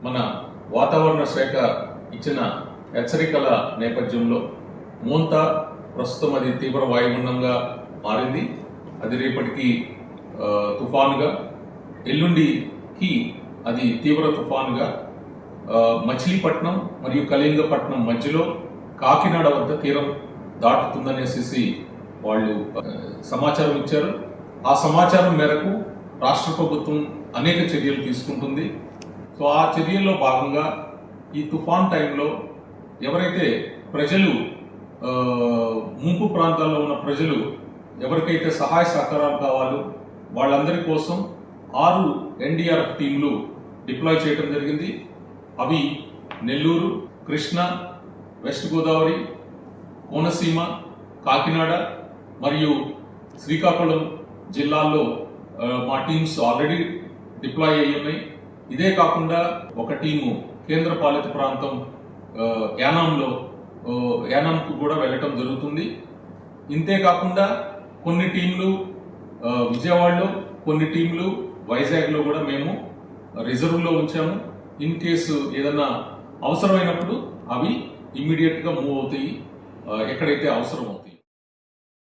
మన వాతావరణ శాఖ ఇచ్చిన హెచ్చరికల నేపథ్యంలో మోంతా ప్రస్తుతం అది తీవ్ర వాయుగుండంగా మారింది. అది రేపటికి తుఫానుగా, ఎల్లుండికి అది తీవ్ర తుఫానుగా మచిలీపట్నం మరియు కళింగపట్నం మధ్యలో కాకినాడ వద్ద తీరం దాటుతుందనేసి వాళ్ళు సమాచారం ఇచ్చారు. ఆ సమాచారం మేరకు రాష్ట్ర ప్రభుత్వం అనేక చర్యలు తీసుకుంటుంది. సో ఆ చర్యల్లో భాగంగా ఈ తుఫాన్ టైంలో ఎవరైతే ప్రజలు ముంపు ప్రాంతాల్లో ఉన్న ప్రజలు ఎవరికైతే సహాయ సహకారాలు కావాలో వాళ్ళందరి కోసం 6 NDRF టీంలు డిప్లాయ్ చేయడం జరిగింది. అవి నెల్లూరు, కృష్ణా, వెస్ట్ గోదావరి, కోనసీమ, కాకినాడ మరియు శ్రీకాకుళం జిల్లాల్లో మా టీమ్స్ ఆల్రెడీ డిప్లాయ్ అయ్యి ఉన్నాయి. ఇదే కాకుండా ఒక టీము కేంద్ర పాలిత ప్రాంతం యానాంకు కూడా వెళ్ళటం జరుగుతుంది. ఇంతే కాకుండా కొన్ని టీంలు విజయవాడలో, కొన్ని టీంలు వైజాగ్లో కూడా మేము రిజర్వ్లో ఉంచాము. ఇన్ కేసు ఏదన్నా అవసరమైనప్పుడు అవి ఇమ్మీడియట్గా మూవ్ అవుతాయి ఎక్కడైతే అవసరం అవుతాయి.